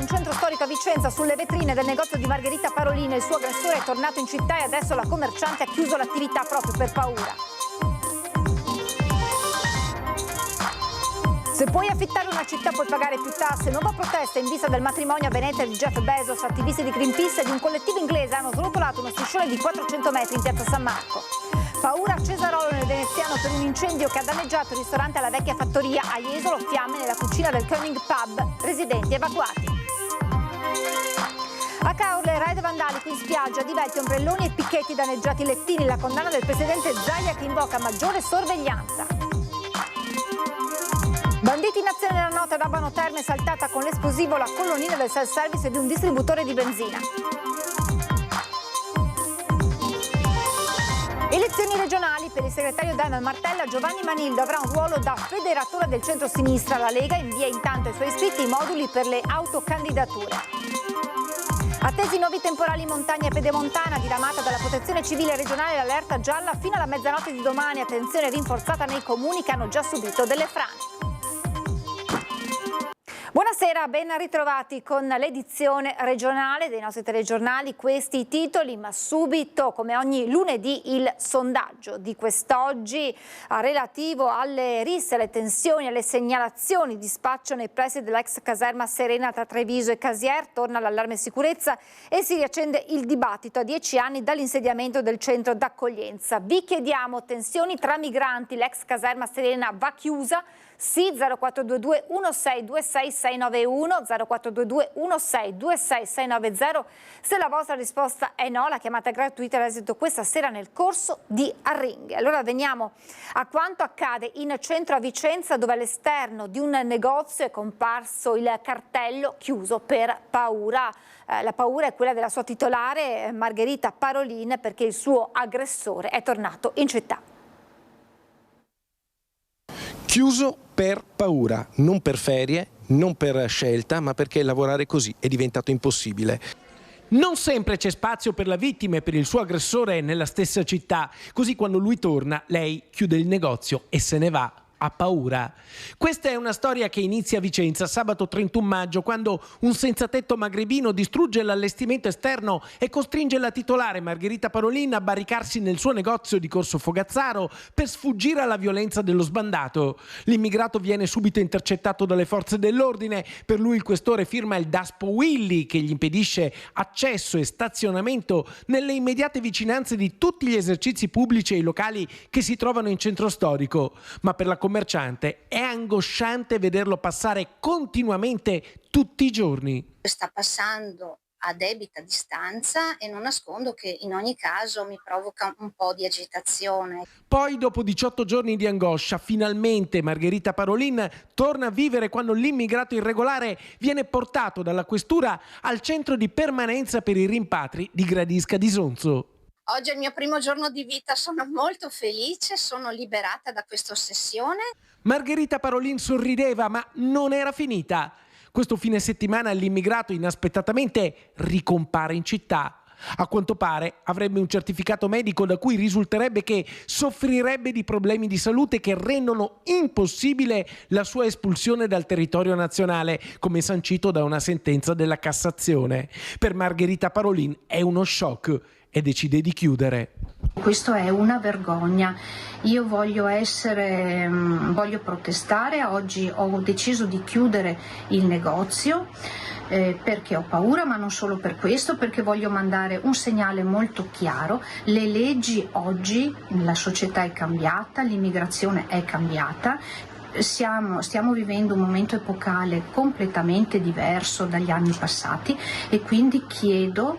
in centro storico a Vicenza, sulle vetrine del negozio di Margherita Parolin. Il suo aggressore è tornato in città e adesso la commerciante ha chiuso l'attività proprio per paura. Se puoi affittare una città puoi pagare più tasse. Nuova protesta in vista del matrimonio a Venezia di Jeff Bezos. Attivisti di Greenpeace e di un collettivo inglese hanno srotolato uno striscione di 400 metri in piazza San Marco. Paura a Cesarolo nel Veneziano per un incendio che ha danneggiato il ristorante alla vecchia fattoria. A Jesolo fiamme nella cucina del Koenig Pub, residenti evacuati. A Caorle, raid vandalico in spiaggia, divelti, ombrelloni e picchetti danneggiati lettini. La condanna del presidente Zaia che invoca maggiore sorveglianza. Banditi in azione nella notte ad Abano Terme, saltata con l'esplosivo la colonnina del self-service di un distributore di benzina. Elezioni regionali per il segretario Daniel Martella. Giovanni Manildo avrà un ruolo da federatore del centro-sinistra. La Lega invia intanto ai suoi iscritti i moduli per le autocandidature. Attesi nuovi temporali in montagna pedemontana, diramata dalla protezione civile regionale l'allerta gialla fino alla mezzanotte di domani. Attenzione rinforzata nei comuni che hanno già subito delle frane. Buonasera, ben ritrovati con l'edizione regionale dei nostri telegiornali. Questi i titoli, ma subito, come ogni lunedì, il sondaggio di quest'oggi relativo alle risse, alle tensioni, alle segnalazioni di spaccio nei pressi dell'ex caserma Serena tra Treviso e Casier. Torna l'allarme sicurezza e si riaccende il dibattito a 10 anni dall'insediamento del centro d'accoglienza. Vi chiediamo tensioni tra migranti, l'ex caserma Serena va chiusa? Sì, 0422 1626 691, 0422 1626 690. Se la vostra risposta è no, la chiamata gratuita l'esito questa sera nel corso di Arringhe. Allora veniamo a quanto accade in centro a Vicenza, dove all'esterno di un negozio è comparso il cartello chiuso per paura. La paura è quella della sua titolare Margherita Parolin, perché il suo aggressore è tornato in città. Chiuso per paura, non per ferie, non per scelta, ma perché lavorare così è diventato impossibile. Non sempre c'è spazio per la vittima e per il suo aggressore nella stessa città, così quando lui torna, lei chiude il negozio e se ne va. Ha paura. Questa è una storia che inizia a Vicenza sabato 31 maggio, quando un senzatetto magrebino distrugge l'allestimento esterno e costringe la titolare Margherita Parolin a barricarsi nel suo negozio di Corso Fogazzaro per sfuggire alla violenza dello sbandato. L'immigrato viene subito intercettato dalle forze dell'ordine. Per lui il questore firma il Daspo Willy, che gli impedisce accesso e stazionamento nelle immediate vicinanze di tutti gli esercizi pubblici e i locali che si trovano in centro storico. Ma per la commerciante è angosciante vederlo passare continuamente tutti i giorni. Sta passando a debita distanza e non nascondo che in ogni caso mi provoca un po' di agitazione. Poi, dopo 18 giorni di angoscia, finalmente Margherita Parolin torna a vivere quando l'immigrato irregolare viene portato dalla questura al centro di permanenza per i rimpatri di Gradisca di Sonzo. Oggi è il mio primo giorno di vita, sono molto felice, sono liberata da questa ossessione. Margherita Parolin sorrideva, ma non era finita. Questo fine settimana l'immigrato inaspettatamente ricompare in città. A quanto pare avrebbe un certificato medico da cui risulterebbe che soffrirebbe di problemi di salute che rendono impossibile la sua espulsione dal territorio nazionale, come sancito da una sentenza della Cassazione. Per Margherita Parolin è uno shock e decide di chiudere. Questo è una vergogna. Io voglio protestare. Oggi ho deciso di chiudere il negozio perché ho paura, ma non solo per questo, perché voglio mandare un segnale molto chiaro. Le leggi oggi, la società è cambiata, l'immigrazione è cambiata. Stiamo vivendo un momento epocale completamente diverso dagli anni passati e quindi chiedo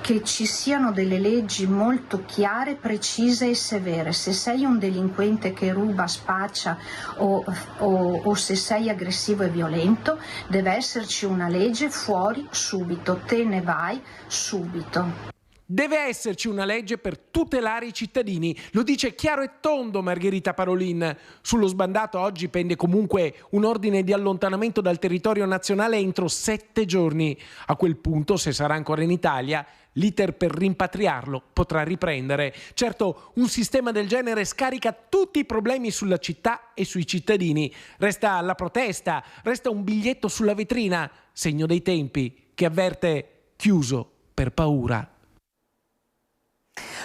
che ci siano delle leggi molto chiare, precise e severe. Se sei un delinquente che ruba, spaccia o se sei aggressivo e violento, deve esserci una legge fuori subito, te ne vai subito. Deve esserci una legge per tutelare i cittadini, lo dice chiaro e tondo Margherita Parolin. Sullo sbandato oggi pende comunque un ordine di allontanamento dal territorio nazionale entro 7 giorni. A quel punto, se sarà ancora in Italia, l'iter per rimpatriarlo potrà riprendere. Certo, un sistema del genere scarica tutti i problemi sulla città e sui cittadini. Resta la protesta, resta un biglietto sulla vetrina, segno dei tempi, che avverte chiuso per paura.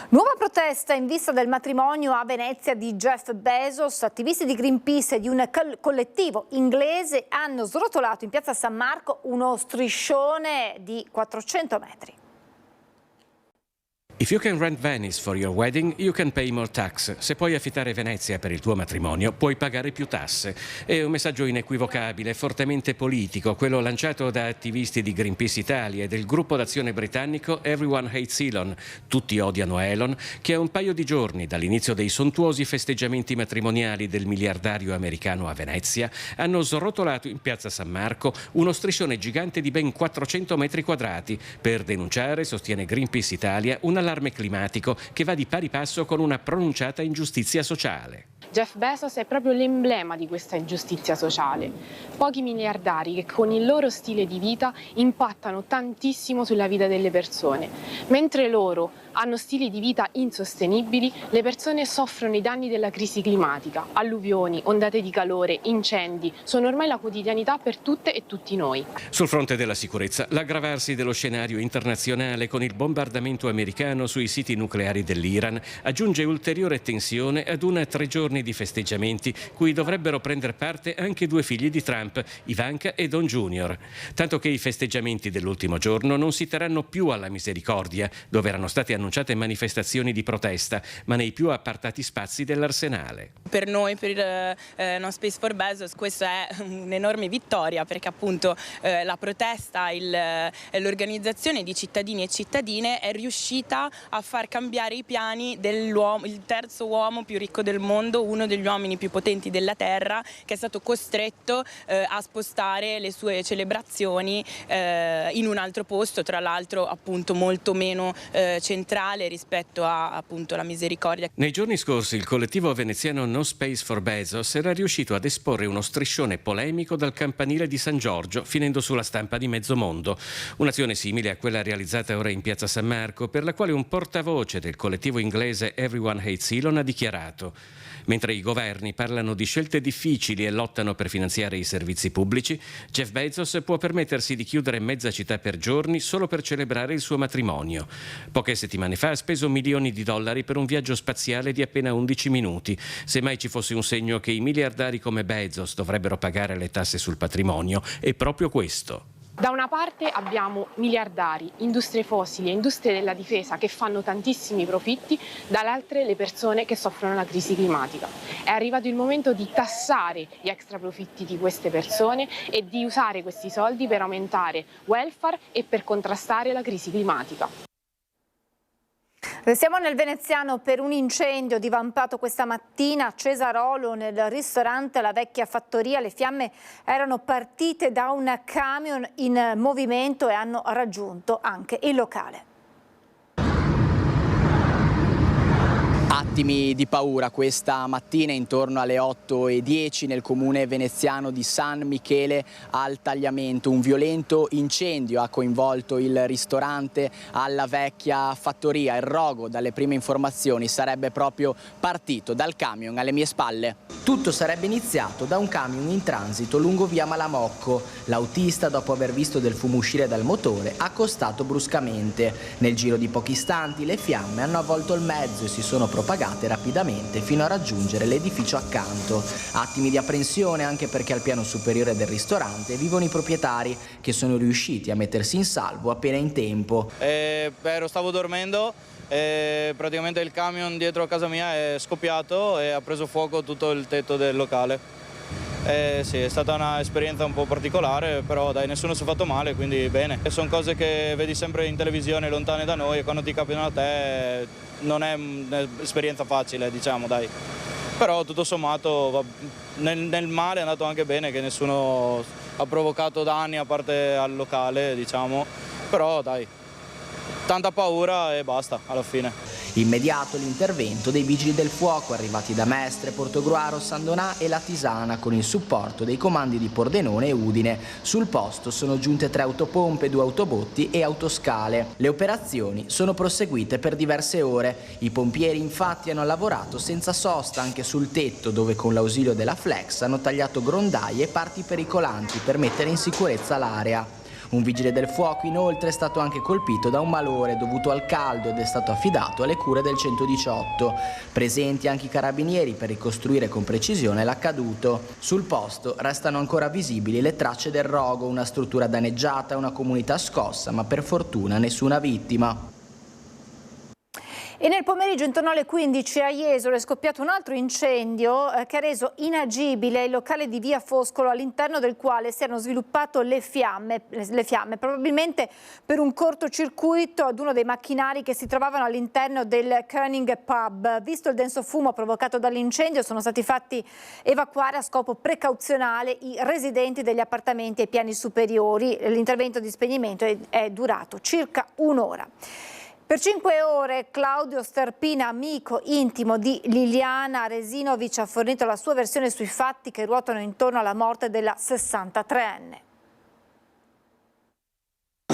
Nuova protesta in vista del matrimonio a Venezia di Jeff Bezos. Attivisti di Greenpeace e di un collettivo inglese hanno srotolato in piazza San Marco uno striscione di 400 metri. If you can rent Venice for your wedding, you can pay more tax. Se puoi affittare Venezia per il tuo matrimonio, puoi pagare più tasse. È un messaggio inequivocabile, fortemente politico, quello lanciato da attivisti di Greenpeace Italia e del gruppo d'azione britannico Everyone Hates Elon, tutti odiano Elon, che a un paio di giorni dall'inizio dei sontuosi festeggiamenti matrimoniali del miliardario americano a Venezia, hanno srotolato in piazza San Marco uno striscione gigante di ben 400 metri quadrati per denunciare, sostiene Greenpeace Italia, un allarme climatico che va di pari passo con una pronunciata ingiustizia sociale. Jeff Bezos è proprio l'emblema di questa ingiustizia sociale. Pochi miliardari che con il loro stile di vita impattano tantissimo sulla vita delle persone. Mentre loro hanno stili di vita insostenibili, le persone soffrono i danni della crisi climatica. Alluvioni, ondate di calore, incendi sono ormai la quotidianità per tutte e tutti noi. Sul fronte della sicurezza, l'aggravarsi dello scenario internazionale con il bombardamento americano sui siti nucleari dell'Iran aggiunge ulteriore tensione ad 3 giorni di festeggiamenti cui dovrebbero prendere parte anche 2 figli di Trump, Ivanka e Don Jr. Tanto che i festeggiamenti dell'ultimo giorno non si terranno più alla Misericordia, dove erano state annunciate manifestazioni di protesta, ma nei più appartati spazi dell'Arsenale. Per noi, per No Space for Bezos, questa è un'enorme vittoria, perché appunto la protesta, l'organizzazione di cittadini e cittadine è riuscita a far cambiare i piani dell'uomo, il terzo uomo più ricco del mondo, uno degli uomini più potenti della Terra, che è stato costretto a spostare le sue celebrazioni in un altro posto, tra l'altro appunto molto meno centrale rispetto a appunto la Misericordia. Nei giorni scorsi il collettivo veneziano No Space for Bezos era riuscito ad esporre uno striscione polemico dal campanile di San Giorgio, finendo sulla stampa di mezzo mondo. Un'azione simile a quella realizzata ora in piazza San Marco, per la quale un portavoce del collettivo inglese Everyone Hates Elon ha dichiarato: mentre i governi parlano di scelte difficili e lottano per finanziare i servizi pubblici, Jeff Bezos può permettersi di chiudere mezza città per giorni solo per celebrare il suo matrimonio. Poche settimane fa ha speso milioni di dollari per un viaggio spaziale di appena 11 minuti. Se mai ci fosse un segno che i miliardari come Bezos dovrebbero pagare le tasse sul patrimonio, è proprio questo. Da una parte abbiamo miliardari, industrie fossili e industrie della difesa che fanno tantissimi profitti, dall'altra le persone che soffrono la crisi climatica. È arrivato il momento di tassare gli extra profitti di queste persone e di usare questi soldi per aumentare welfare e per contrastare la crisi climatica. Restiamo nel veneziano per un incendio divampato questa mattina a Cesarolo nel ristorante La Vecchia Fattoria. Le fiamme erano partite da un camion in movimento e hanno raggiunto anche il locale. Attimi di paura questa mattina intorno alle 8:10 nel comune veneziano di San Michele al Tagliamento. Un violento incendio ha coinvolto il ristorante alla Vecchia Fattoria. Il rogo, dalle prime informazioni, sarebbe proprio partito dal camion alle mie spalle. Tutto sarebbe iniziato da un camion in transito lungo via Malamocco. L'autista, dopo aver visto del fumo uscire dal motore, ha accostato bruscamente. Nel giro di pochi istanti le fiamme hanno avvolto il mezzo e si sono propagate rapidamente fino a raggiungere l'edificio accanto. Attimi di apprensione anche perché al piano superiore del ristorante vivono i proprietari, che sono riusciti a mettersi in salvo appena in tempo. Stavo dormendo e praticamente il camion dietro a casa mia è scoppiato e ha preso fuoco tutto il tetto del locale. Sì, è stata un'esperienza un po' particolare, però dai, nessuno si è fatto male, quindi bene. Sono cose che vedi sempre in televisione lontane da noi e quando ti capitano a te non è un'esperienza facile, diciamo, dai. Però tutto sommato nel male è andato anche bene, che nessuno ha provocato danni a parte al locale, diciamo. Però dai, tanta paura e basta alla fine. Immediato l'intervento dei vigili del fuoco arrivati da Mestre, Portogruaro, San Donà e La Tisana con il supporto dei comandi di Pordenone e Udine. Sul posto sono giunte 3 autopompe, 2 autobotti e autoscale. Le operazioni sono proseguite per diverse ore. I pompieri infatti hanno lavorato senza sosta anche sul tetto, dove con l'ausilio della Flex hanno tagliato grondaie e parti pericolanti per mettere in sicurezza l'area. Un vigile del fuoco inoltre è stato anche colpito da un malore dovuto al caldo ed è stato affidato alle cure del 118. Presenti anche i carabinieri per ricostruire con precisione l'accaduto. Sul posto restano ancora visibili le tracce del rogo, una struttura danneggiata e una comunità scossa, ma per fortuna nessuna vittima. E nel pomeriggio intorno alle 15 a Jesolo è scoppiato un altro incendio che ha reso inagibile il locale di via Foscolo, all'interno del quale si erano sviluppate le fiamme, probabilmente per un cortocircuito ad uno dei macchinari che si trovavano all'interno del Koenig Pub. Visto il denso fumo provocato dall'incendio, sono stati fatti evacuare a scopo precauzionale i residenti degli appartamenti ai piani superiori. L'intervento di spegnimento è durato circa un'ora. Per 5 ore Claudio Sterpin, amico intimo di Liliana Resinovic, ha fornito la sua versione sui fatti che ruotano intorno alla morte della 63enne.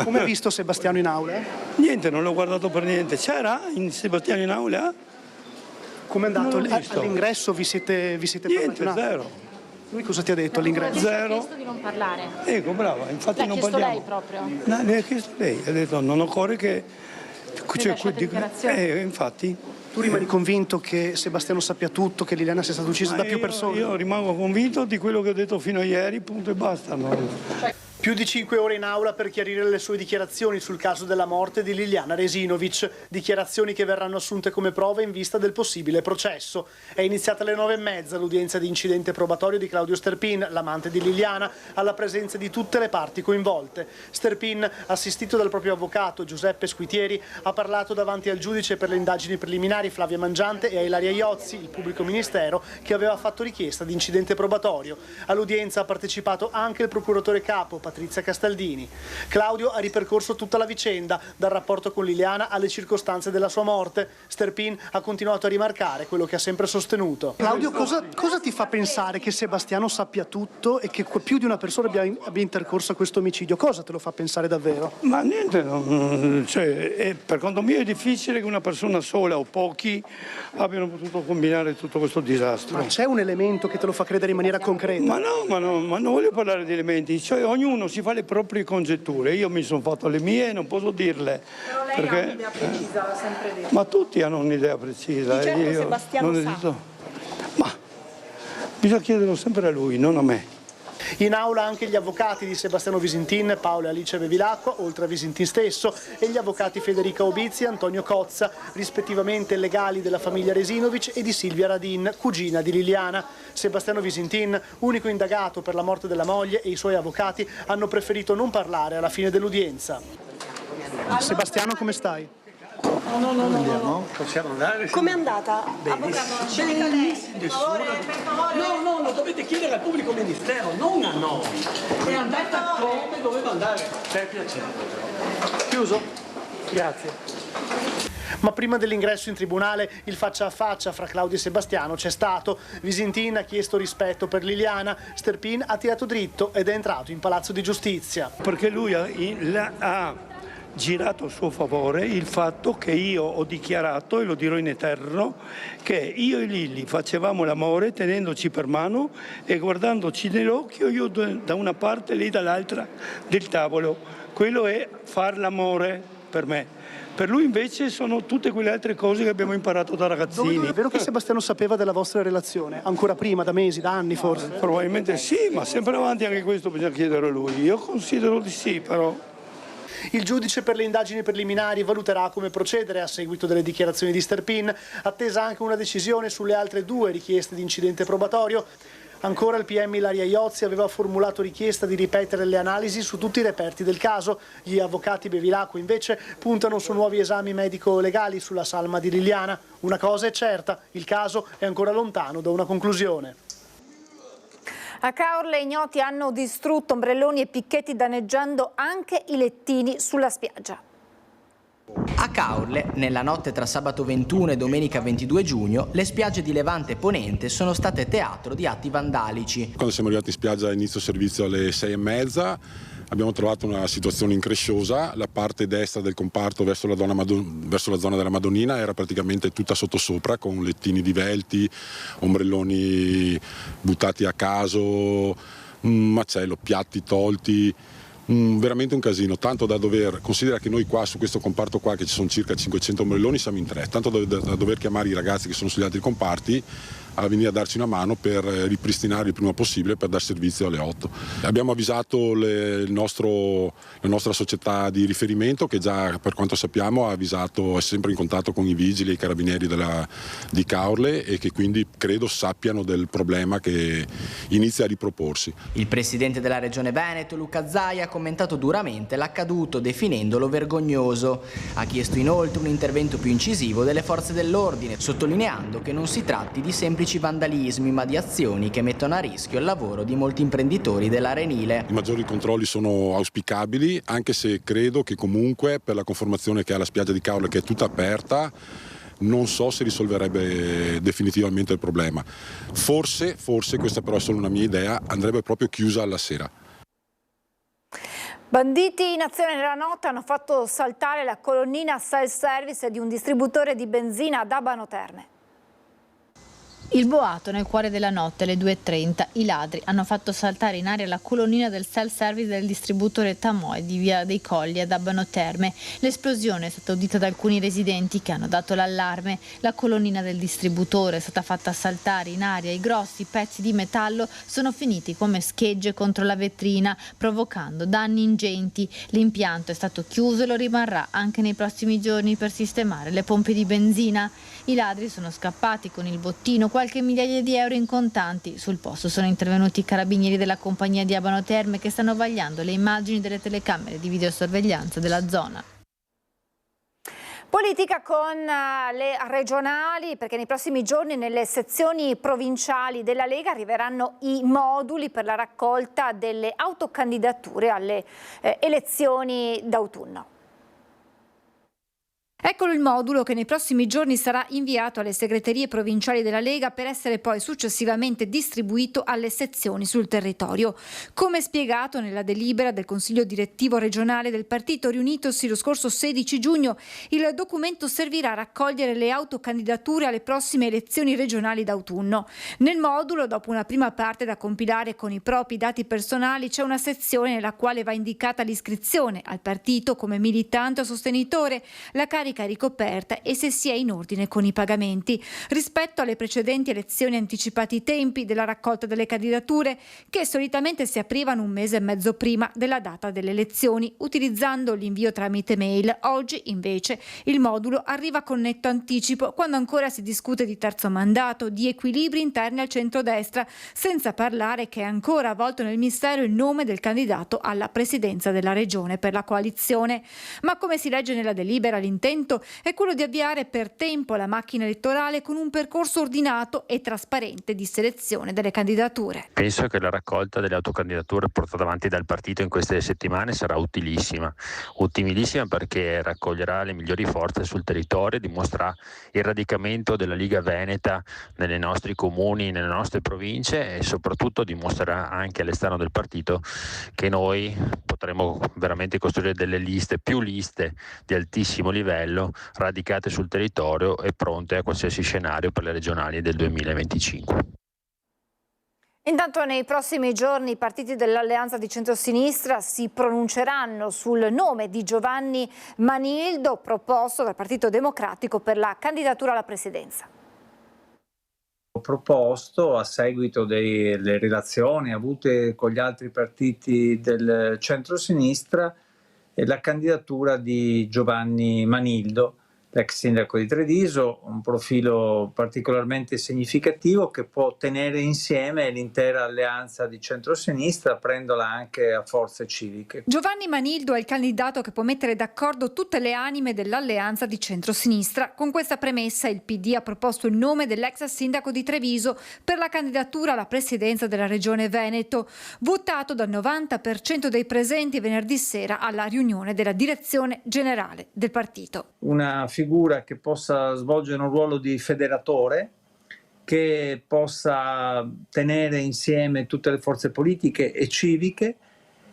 Come hai visto Sebastiano in aula? Niente, non l'ho guardato per niente. C'era Sebastiano in aula? Come è andato? All'ingresso vi siete Niente, zero. Lui cosa ti ha detto all'ingresso? Zero. Ha chiesto di non parlare. Ecco, brava, infatti L'ha non chiesto parliamo. lei proprio? No, ne ha chiesto lei, ha detto non occorre che... infatti. Tu rimani convinto che Sebastiano sappia tutto, che Liliana sia stata uccisa da più persone? Io rimango convinto di quello che ho detto fino a ieri, punto e basta. Più di 5 ore in aula per chiarire le sue dichiarazioni sul caso della morte di Liliana Resinovic, dichiarazioni che verranno assunte come prova in vista del possibile processo. È iniziata alle 9:30 l'udienza di incidente probatorio di Claudio Sterpin, l'amante di Liliana, alla presenza di tutte le parti coinvolte. Sterpin, assistito dal proprio avvocato Giuseppe Squitieri, ha parlato davanti al giudice per le indagini preliminari Flavia Mangiante e a Ilaria Iozzi, il pubblico ministero, che aveva fatto richiesta di incidente probatorio. All'udienza ha partecipato anche il procuratore capo Patrizia Castaldini. Claudio ha ripercorso tutta la vicenda, dal rapporto con Liliana alle circostanze della sua morte. Sterpin ha continuato a rimarcare quello che ha sempre sostenuto. Claudio, cosa ti fa pensare che Sebastiano sappia tutto e che più di una persona abbia intercorso a questo omicidio? Cosa te lo fa pensare davvero? Ma niente, per conto mio è difficile che una persona sola o pochi abbiano potuto combinare tutto questo disastro. Ma c'è un elemento che te lo fa credere in maniera concreta? Ma non voglio parlare di elementi, cioè ognuno si fa le proprie congetture, io mi sono fatto le mie e non posso dirle. Però lei ha un'idea precisa, l'ha sempre detto. Ma tutti hanno un'idea precisa. Di certo Sebastiano sa. Ma bisogna chiederlo sempre a lui, non a me. In aula anche gli avvocati di Sebastiano Visintin, Paolo e Alice Bevilacqua, oltre a Visintin stesso, e gli avvocati Federica Obizzi e Antonio Cozza, rispettivamente legali della famiglia Resinovic e di Silvia Radin, cugina di Liliana. Sebastiano Visintin, unico indagato per la morte della moglie, e i suoi avvocati hanno preferito non parlare alla fine dell'udienza. Sebastiano, come stai? No. Possiamo andare? Com'è andata? No, lo dovete chiedere al pubblico ministero, non a noi. È andata come doveva andare. Per piacere. Chiuso? Grazie. Ma prima dell'ingresso in tribunale il faccia a faccia fra Claudio e Sebastiano c'è stato. Visintin ha chiesto rispetto per Liliana, Sterpin ha tirato dritto ed è entrato in Palazzo di Giustizia. Perché lui ha girato a suo favore il fatto che io ho dichiarato, e lo dirò in eterno, che io e Lilli facevamo l'amore tenendoci per mano e guardandoci nell'occhio, io da una parte e lei dall'altra del tavolo. Quello è far l'amore per me. Per lui invece sono tutte quelle altre cose che abbiamo imparato da ragazzini. È vero che Sebastiano sapeva della vostra relazione? Ancora prima, da mesi, da anni forse? Probabilmente sì, ma sempre avanti anche questo bisogna chiedere a lui. Io considero di sì, però... Il giudice per le indagini preliminari valuterà come procedere a seguito delle dichiarazioni di Sterpin, attesa anche una decisione sulle altre 2 richieste di incidente probatorio. Ancora il PM Ilaria Iozzi aveva formulato richiesta di ripetere le analisi su tutti i reperti del caso. Gli avvocati Bevilacqua invece puntano su nuovi esami medico-legali sulla salma di Liliana. Una cosa è certa, il caso è ancora lontano da una conclusione. A Caorle ignoti hanno distrutto ombrelloni e picchetti, danneggiando anche i lettini sulla spiaggia. A Caorle, nella notte tra sabato 21 e domenica 22 giugno, le spiagge di Levante e Ponente sono state teatro di atti vandalici. Quando siamo arrivati in spiaggia a inizio servizio alle 6:30, abbiamo trovato una situazione incresciosa. La parte destra del comparto verso la zona della Madonnina era praticamente tutta sottosopra, con lettini divelti, ombrelloni buttati a caso, un macello, piatti tolti. Veramente un casino, tanto da dover, considera che noi qua su questo comparto qua, che ci sono circa 500 ombrelloni, siamo in 3, tanto da dover chiamare i ragazzi che sono sugli altri comparti a venire a darci una mano per ripristinare il prima possibile, per dar servizio alle 8. Abbiamo avvisato la nostra società di riferimento, che già per quanto sappiamo ha avvisato, è sempre in contatto con i vigili e i carabinieri di Caorle, e che quindi credo sappiano del problema che inizia a riproporsi. Il presidente della Regione Veneto, Luca Zaia, ha commentato duramente l'accaduto definendolo vergognoso. Ha chiesto inoltre un intervento più incisivo delle forze dell'ordine, sottolineando che non si tratti di semplici vandalismi, ma di azioni che mettono a rischio il lavoro di molti imprenditori dell'arenile. I maggiori controlli sono auspicabili, anche se credo che comunque, per la conformazione che ha la spiaggia di Caorle, che è tutta aperta, non so se risolverebbe definitivamente il problema. Forse, questa però è solo una mia idea, andrebbe proprio chiusa alla sera. Banditi in azione nella notte hanno fatto saltare la colonnina self-service di un distributore di benzina ad Abano Terme. Il boato nel cuore della notte, alle 2:30, i ladri hanno fatto saltare in aria la colonnina del self-service del distributore Tamoe di via dei Colli ad Abano Terme. L'esplosione è stata udita da alcuni residenti che hanno dato l'allarme. La colonnina del distributore è stata fatta saltare in aria, i grossi pezzi di metallo sono finiti come schegge contro la vetrina, provocando danni ingenti. L'impianto è stato chiuso e lo rimarrà anche nei prossimi giorni per sistemare le pompe di benzina. I ladri sono scappati con il bottino, qualche migliaia di euro in contanti. Sul posto sono intervenuti i carabinieri della compagnia di Abano Terme, che stanno vagliando le immagini delle telecamere di videosorveglianza della zona. Politica con le regionali, perché nei prossimi giorni nelle sezioni provinciali della Lega arriveranno i moduli per la raccolta delle autocandidature alle elezioni d'autunno. Eccolo il modulo che nei prossimi giorni sarà inviato alle segreterie provinciali della Lega per essere poi successivamente distribuito alle sezioni sul territorio. Come spiegato nella delibera del Consiglio direttivo regionale del partito riunitosi lo scorso 16 giugno, il documento servirà a raccogliere le autocandidature alle prossime elezioni regionali d'autunno. Nel modulo, dopo una prima parte da compilare con i propri dati personali, c'è una sezione nella quale va indicata l'iscrizione al partito come militante o sostenitore, la carica ricoperta e se si è in ordine con i pagamenti. Rispetto alle precedenti elezioni anticipati i tempi della raccolta delle candidature, che solitamente si aprivano un mese e mezzo prima della data delle elezioni, utilizzando l'invio tramite mail. Oggi invece il modulo arriva con netto anticipo, quando ancora si discute di terzo mandato, di equilibri interni al centrodestra, senza parlare che è ancora avvolto nel mistero il nome del candidato alla presidenza della regione per la coalizione. Ma come si legge nella delibera, l'intento è quello di avviare per tempo la macchina elettorale con un percorso ordinato e trasparente di selezione delle candidature. Penso che la raccolta delle autocandidature portata avanti dal partito in queste settimane sarà utilissima perché raccoglierà le migliori forze sul territorio, dimostrerà il radicamento della Liga Veneta nei nostri comuni, nelle nostre province, e soprattutto dimostrerà anche all'esterno del partito che noi potremo veramente costruire delle liste, più liste di altissimo livello, radicate sul territorio e pronte a qualsiasi scenario per le regionali del 2025. Intanto nei prossimi giorni i partiti dell'Alleanza di Centrosinistra si pronunceranno sul nome di Giovanni Manildo, proposto dal Partito Democratico per la candidatura alla presidenza. Ho proposto, a seguito delle relazioni avute con gli altri partiti del centrosinistra, la candidatura di Giovanni Manildo, l'ex sindaco di Treviso, un profilo particolarmente significativo che può tenere insieme l'intera alleanza di centrosinistra, prendola anche a forze civiche. Giovanni Manildo è il candidato che può mettere d'accordo tutte le anime dell'alleanza di centrosinistra. Con questa premessa il PD ha proposto il nome dell'ex sindaco di Treviso per la candidatura alla presidenza della regione Veneto, votato dal 90% dei presenti venerdì sera alla riunione della direzione generale del partito. Una figura che possa svolgere un ruolo di federatore, che possa tenere insieme tutte le forze politiche e civiche,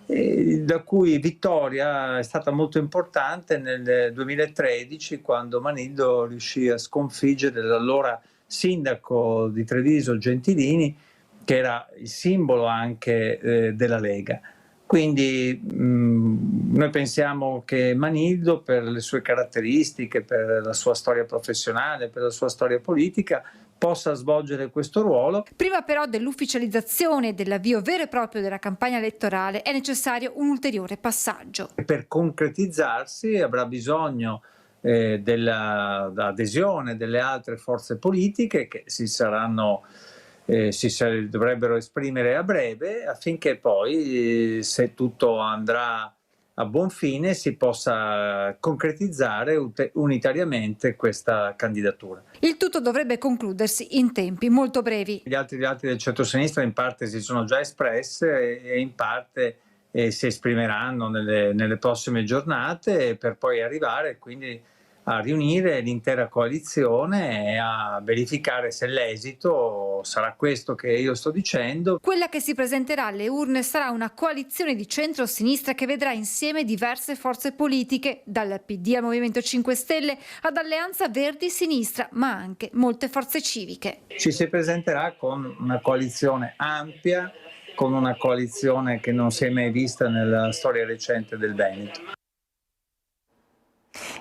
da cui vittoria è stata molto importante nel 2013, quando Manildo riuscì a sconfiggere l'allora sindaco di Treviso Gentilini, che era il simbolo anche della Lega. Quindi noi pensiamo che Manildo, per le sue caratteristiche, per la sua storia professionale, per la sua storia politica, possa svolgere questo ruolo. Prima però dell'ufficializzazione e dell'avvio vero e proprio della campagna elettorale è necessario un ulteriore passaggio. Per concretizzarsi avrà bisogno dell'adesione delle altre forze politiche che si dovrebbero esprimere a breve, affinché poi, se tutto andrà a buon fine, si possa concretizzare unitariamente questa candidatura. Il tutto dovrebbe concludersi in tempi molto brevi. Gli altri del centro-sinistra in parte si sono già espresse e in parte si esprimeranno nelle prossime giornate, per poi arrivare quindi a riunire l'intera coalizione e a verificare se l'esito sarà questo che io sto dicendo. Quella che si presenterà alle urne sarà una coalizione di centro-sinistra che vedrà insieme diverse forze politiche, dal PD al Movimento 5 Stelle ad Alleanza Verdi-Sinistra, ma anche molte forze civiche. Ci si presenterà con una coalizione ampia, con una coalizione che non si è mai vista nella storia recente del Veneto.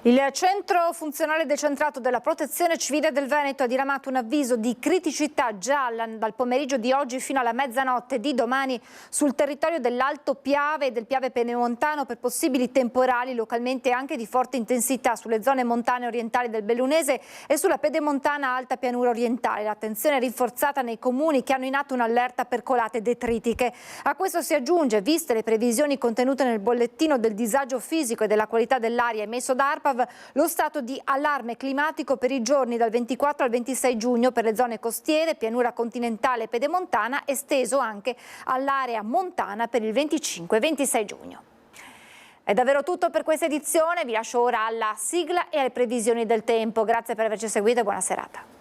Il centro funzionale decentrato della Protezione Civile del Veneto ha diramato un avviso di criticità già dal pomeriggio di oggi fino alla mezzanotte di domani sul territorio dell'Alto Piave e del Piave Pedemontano per possibili temporali, localmente anche di forte intensità, sulle zone montane orientali del Bellunese e sulla pedemontana Alta Pianura Orientale. L'attenzione è rinforzata nei comuni che hanno in atto un'allerta per colate detritiche. A questo si aggiunge, viste le previsioni contenute nel bollettino del disagio fisico e della qualità dell'aria emesso da ARPAV, lo stato di allarme climatico per i giorni dal 24 al 26 giugno per le zone costiere, pianura continentale e pedemontana, esteso anche all'area montana per il 25-26 giugno. È davvero tutto per questa edizione, vi lascio ora alla sigla e alle previsioni del tempo. Grazie per averci seguito e buona serata.